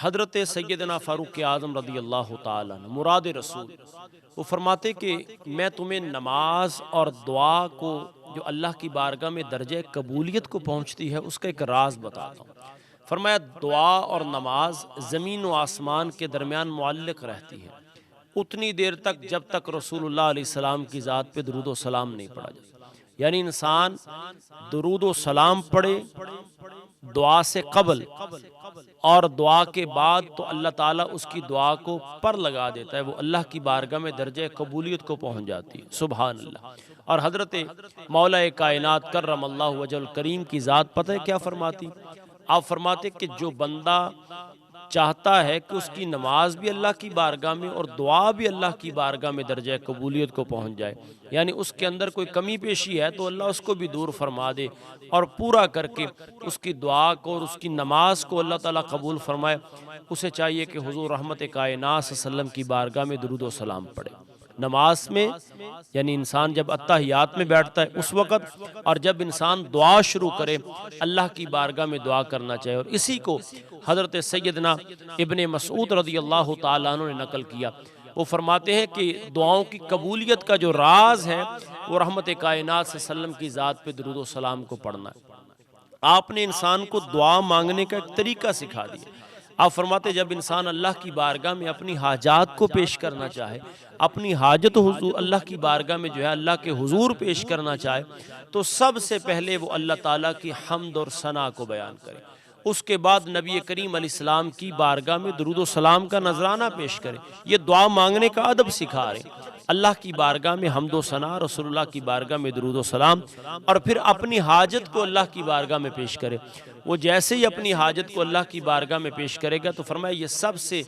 हज़रत सैयदना फ़ारूक आज़म रज़ी अल्लाह ताला अन्हु मुराद रसूल, वो फरमाते कि मैं तुम्हें नमाज और दुआ को जो अल्लाह की बारगाह में दर्जे कबूलियत को पहुँचती है उसका एक राज बताता हूँ। फरमाया दुआ और नमाज ज़मीन व आसमान के दरमियान मुअल्लिक़ रहती है उतनी देर तक जब तक रसूलुल्लाह अलैहिस्सलाम की ज़ात पे दुरूद व सलाम नहीं पढ़ा जाता। यानी इंसान दुरूद व सलाम पढ़े दुआ से कबल और दुआ के बाद तो अल्लाह ताला उसकी दुआ को पर लगा देता है, वो अल्लाह की बारगाह में दर्जे कबूलियत को पहुँच जाती है। सुभान अल्लाह। और हज़रत मौला कायनात कर्रमल्लाहु वजहुल करीम की ज़ात पता है क्या फरमाती? आप फरमाते कि जो बंदा चाहता है कि उसकी नमाज भी अल्लाह की बारगाह में और दुआ भी अल्लाह की बारगाह में दर्जा कबूलियत को पहुँच जाए, यानी उसके अंदर कोई कमी पेशी है तो अल्लाह उसको भी दूर फरमा दे और पूरा करके उसकी दुआ को और उसकी नमाज को अल्लाह ताला कबूल फरमाए। उसे चाहिए कि हुज़ूर रहमत कायनात सल्लल्लाहु अलैहि वसल्लम की बारगाह में दुरूद व सलाम पढ़े नमाज में, यानी इंसान जब अत्तहियात में बैठता है उस वक़्त, और जब इंसान दुआ शुरू करे अल्लाह की बारगाह में दुआ करना चाहिए। और इसी को हज़रत सैयदना इब्ने मसूद रज़ियल्लाहु ताला अन्हु ने नकल किया। वो फरमाते हैं कि दुआओं की कबूलियत का जो राज है वो रहमत कायनात सल्लल्लाहु अलैहि वसल्लम की ज़ात पे दुरूद व सलाम को पढ़ना है। आपने इंसान को दुआ मांगने का एक तरीका सिखा दिया। आप फरमाते जब इंसान अल्लाह की बारगाह में अपनी हाजात को पेश करना चाहे, अपनी हाजत हुजूर अल्लाह की बारगाह में जो है अल्लाह के हुजूर पेश करना चाहे, तो सबसे पहले वो अल्लाह ताला की हम्द और सना को बयान करे। उसके बाद नबी करीम अलैहिस्सलाम की बारगाह में दुरूद व सलाम का नजराना पेश करे। ये दुआ मांगने का अदब सिखा रहे। अल्लाह की बारगाह में हम्द व सना, रसूलुल्लाह की बारगाह में दुरूद व सलाम, और फिर अपनी हाजत को अल्लाह की बारगाह में पेश करे। वो जैसे ही अपनी हाजत को अल्लाह की बारगाह में पेश करेगा तो फरमाया ये सबसे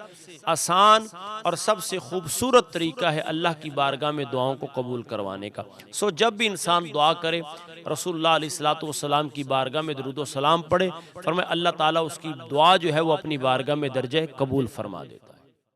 आसान और सबसे खूबसूरत तरीका है अल्लाह की बारगाह में दुआओं को कबूल करवाने का। सो जब भी इंसान दुआ करे रसूलुल्लाह अलैहिस्सलातु वस्सलाम की बारगाह में दुरूद व सलाम पढ़े, फरमाया अल्लाह ताला उसकी दुआ जो है वो अपनी बारगाह में दर्जे कबूल फरमा देता है।